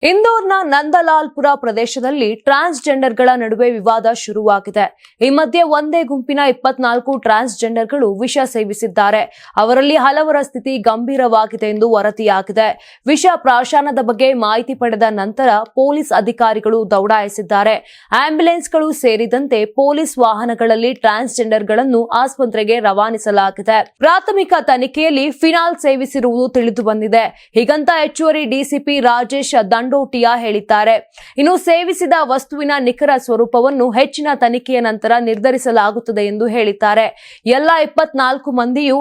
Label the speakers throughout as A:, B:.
A: ಇಂದೋರ್ನ ನಂದಲಾಲ್ಪುರ ಪ್ರದೇಶದಲ್ಲಿ ಟ್ರಾನ್ಸ್ಜೆಂಡರ್ಗಳ ನಡುವೆ ವಿವಾದ ಶುರುವಾಗಿದೆ. ಈ ಮಧ್ಯೆ ಒಂದೇ ಗುಂಪಿನ 24 ಟ್ರಾನ್ಸ್ಜೆಂಡರ್ಗಳು ವಿಷ ಸೇವಿಸಿದ್ದಾರೆ. ಅವರಲ್ಲಿ ಹಲವರ ಸ್ಥಿತಿ ಗಂಭೀರವಾಗಿದೆ ಎಂದು ವರದಿಯಾಗಿದೆ. ವಿಷ ಪ್ರಾಶನದ ಬಗ್ಗೆ ಮಾಹಿತಿ ಪಡೆದ ನಂತರ ಪೊಲೀಸ್ ಅಧಿಕಾರಿಗಳು ದೌಡಾಯಿಸಿದ್ದಾರೆ. ಆಂಬ್ಯುಲೆನ್ಸ್ಗಳು ಸೇರಿದಂತೆ ಪೊಲೀಸ್ ವಾಹನಗಳಲ್ಲಿ ಟ್ರಾನ್ಸ್ಜೆಂಡರ್ಗಳನ್ನು ಆಸ್ಪತ್ರೆಗೆ ರವಾನಿಸಲಾಗಿದೆ. ಪ್ರಾಥಮಿಕ ತನಿಖೆಯಲ್ಲಿ ಫಿನಾಲ್ ಸೇವಿಸಿರುವುದು ತಿಳಿದು ಬಂದಿದೆ. ಹೀಗಂತ ಹೆಚ್ಚುವರಿ ಡಿಸಿಪಿ ರಾಜೇಶ್ ದಂಡೋಟಿಯಾ ಹೇಳಿದ್ದಾರೆ. ಇನ್ನು ಸೇವಿಸಿದ ವಸ್ತುವಿನ ನಿಖರ ಸ್ವರೂಪವನ್ನು ಹೆಚ್ಚಿನ ತನಿಖೆಯ ನಂತರ ನಿರ್ಧರಿಸಲಾಗುತ್ತದೆ ಎಂದು ಹೇಳಿದ್ದಾರೆ. ಎಲ್ಲ 24 ಮಂದಿಯು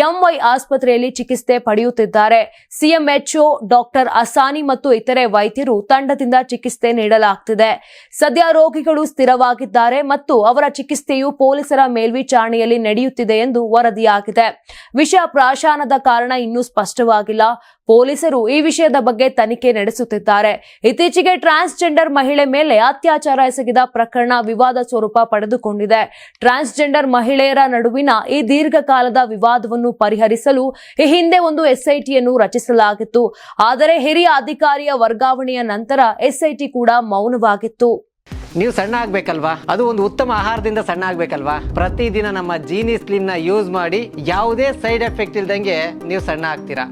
A: ಎಂವೈ ಆಸ್ಪತ್ರೆಯಲ್ಲಿ ಚಿಕಿತ್ಸೆ ಪಡೆಯುತ್ತಿದ್ದಾರೆ. ಸಿಎಂಎಚ್ಒ ಡಾಕ್ಟರ್ ಅಸಾನಿ ಮತ್ತು ಇತರೆ ವೈದ್ಯರು ತಂಡದಿಂದ ಚಿಕಿತ್ಸೆ ನೀಡಲಾಗುತ್ತಿದೆ. ಸದ್ಯ ರೋಗಿಗಳು ಸ್ಥಿರವಾಗಿದ್ದಾರೆ ಮತ್ತು ಅವರ ಚಿಕಿತ್ಸೆಯು ಪೊಲೀಸರ ಮೇಲ್ವಿಚಾರಣೆಯಲ್ಲಿ ನಡೆಯುತ್ತಿದೆ ಎಂದು ವರದಿಯಾಗಿದೆ. ವಿಷ ಪ್ರಾಶನದ ಕಾರಣ ಇನ್ನೂ ಸ್ಪಷ್ಟವಾಗಿಲ್ಲ. ಪೊಲೀಸರು ಈ ವಿಷಯದ ಬಗ್ಗೆ ತನಿಖೆ ನಡೆಸುತ್ತಿದ್ದಾರೆ. ಇತ್ತೀಚೆಗೆ ಟ್ರಾನ್ಸ್ಜೆಂಡರ್ ಮಹಿಳೆ ಮೇಲೆ ಅತ್ಯಾಚಾರ ಎಸಗಿದ ಪ್ರಕರಣ ವಿವಾದ ಸ್ವರೂಪ ಪಡೆದುಕೊಂಡಿದೆ. ಟ್ರಾನ್ಸ್ಜೆಂಡರ್ ಮಹಿಳೆಯರ ನಡುವಿನ ಈ ದೀರ್ಘಕಾಲದ ವಿವಾದವನ್ನು ಪರಿಹರಿಸಲು ಈ ಹಿಂದೆ ಒಂದು ಎಸ್ಐಟಿಯನ್ನು ರಚಿಸಲಾಗಿತ್ತು. ಆದರೆ ಹಿರಿಯ ಅಧಿಕಾರಿಯ ವರ್ಗಾವಣೆಯ ನಂತರ ಎಸ್ಐಟಿ ಕೂಡ ಮೌನವಾಗಿತ್ತು.
B: ನೀವು ಸಣ್ಣ ಆಗ್ಬೇಕಲ್ವಾ? ಅದು ಒಂದು ಉತ್ತಮ ಆಹಾರದಿಂದ ಸಣ್ಣ ಆಗ್ಬೇಕಲ್ವಾ? ಪ್ರತಿದಿನ ನಮ್ಮ ಜೀನಿ ಸ್ಲಿಮ್ ನ ಯೂಸ್ ಮಾಡಿ ಯಾವುದೇ ಸೈಡ್ ಎಫೆಕ್ಟ್ ಇಲ್ದಂಗೆ ನೀವು ಸಣ್ಣ ಆಗ್ತೀರಾ.